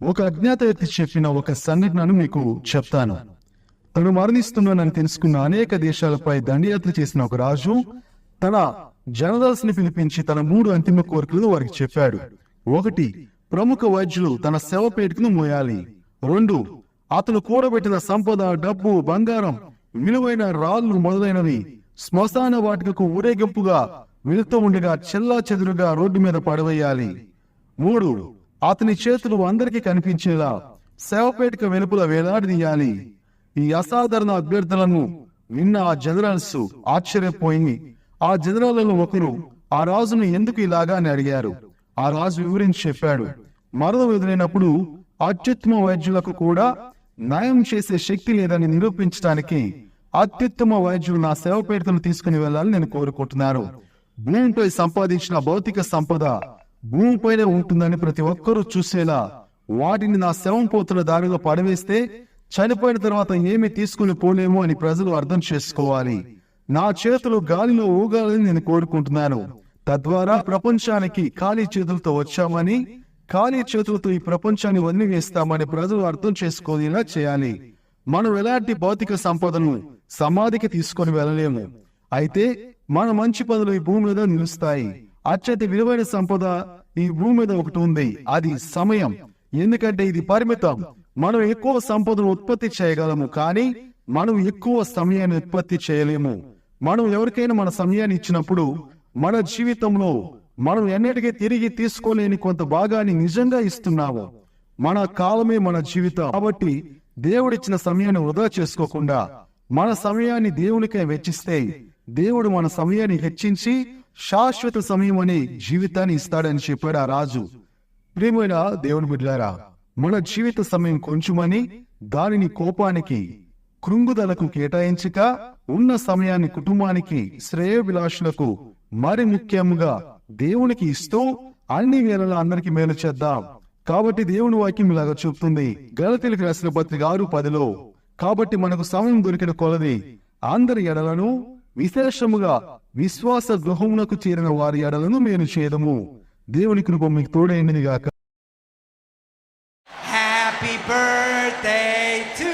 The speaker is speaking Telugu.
ఒక అజ్ఞాత వ్యక్తి చెప్పిన ఒక సంఘటనను మీకు చెప్తాను. తను మరణిస్తున్నానని తెలుసుకున్న అనేక దేశాలపై దండయాత్ర చేసిన ఒక రాజు తన జనరల్స్ ని పిలిపించి తన 3 అంతిమ కోరికలను వారికి చెప్పాడు. 1, ప్రముఖ వైద్యులు తన శవపేటికను మోయాలి. 2, అతను కూడబెట్టిన సంపద, డబ్బు, బంగారం, విలువైన రాళ్లు మొదలైనవి శ్మశాన వాటికకు ఊరేగింపుగా వెళుతూ ఉండగా చెల్లా చెదురుగా రోడ్డు మీద పడవేయాలి. 3, అతని చేతులు అందరికీ కనిపించేలా శవపేటిక వెలుపల వేలాడదీయాలి. ఈ అసాధారణ అభ్యర్థులను విన్న ఆ జనరల్స్ ఆశ్చర్యపోయి ఆ జనరల్లో ఒకరు ఆ రాజును ఎందుకు ఇలాగా అని అడిగారు. ఆ రాజు వివరించి చెప్పాడు. మరణం ఎదురైనప్పుడు అత్యుత్తమ వైద్యులకు కూడా నయం చేసే శక్తి లేదని నిరూపించడానికి అత్యుత్తమ వైద్యులు నా శవపేటికను తీసుకుని వెళ్ళాలని నేను కోరుకుంటున్నాను. భూమిపై సంపాదించిన భౌతిక సంపద భూమిపైనే ఉంటుందని ప్రతి ఒక్కరూ చూసేలా వాటిని నా శవం పోతున్న దారిలో పడవేస్తే చనిపోయిన తర్వాత ఏమి తీసుకుని పోలేము అని ప్రజలు అర్థం చేసుకోవాలి. నా చేతులు గాలిలో ఊగాలని నేను కోరుకుంటున్నాను. తద్వారా ప్రపంచానికి ఖాళీ చేతులతో వచ్చామని, ఖాళీ చేతులతో ఈ ప్రపంచాన్ని వదిలివేస్తామని ప్రజలు అర్థం చేసుకోలేలా చేయాలి. మనం ఎలాంటి భౌతిక సంపదను సమాధికి తీసుకొని వెళ్ళలేము. అయితే మన మంచి పనులు ఈ భూమి మీద నిలుస్తాయి. అత్యంత విలువైన సంపద ఈ భూమి మీద ఒకటి ఉంది, అది సమయం. ఎందుకంటే ఇది పరిమితం. మనం ఎక్కువ సంపదను ఉత్పత్తి చేయగలము, కానీ మనం ఎక్కువ సమయాన్ని ఉత్పత్తి చేయలేము. మనం ఎవరికైనా మన సమయాన్ని ఇచ్చినప్పుడు మన జీవితంలో మనం ఎన్నటికీ తిరిగి తీసుకోలేని కొంత భాగాన్ని నిజంగా ఇస్తున్నాము. మన కాలమే మన జీవితం. కాబట్టి దేవుడిచ్చిన సమయాన్ని వృధా చేసుకోకుండా మన సమయాన్ని దేవునికై వెచ్చిస్తే దేవుడు మన సమయాన్ని హెచ్చించి శాశ్వత సమయం అనే జీవితాన్ని ఇస్తాడని చెప్పాడు ఆ రాజు. ప్రియమైన దేవుని బిడ్డలారా, మన జీవిత సమయం కొంచెమని దానిని కోపానికి, కృంగుదలకు కేటాయించక ఉన్న సమయాన్ని కుటుంబానికి, శ్రేయోభిలాషులకు, మరి ముఖ్యంగా దేవునికి ఇస్తూ అన్ని వేళలా అందరికి మేలు చేద్దాం. కాబట్టి దేవుని వాక్యం ఇలాగా చెప్తుంది గలతీయులకు రాసిన పత్రిక 6:10లో, కాబట్టి మనకు సమయం దొరికిన కొలది అందరి ఎడలను, విశేషముగా విశ్వాస గృహమునకు చేరిన వారి ఎడలను మేలు చేయదము. దేవుని కృప మీకు తోడైంది గాక. Happy birthday to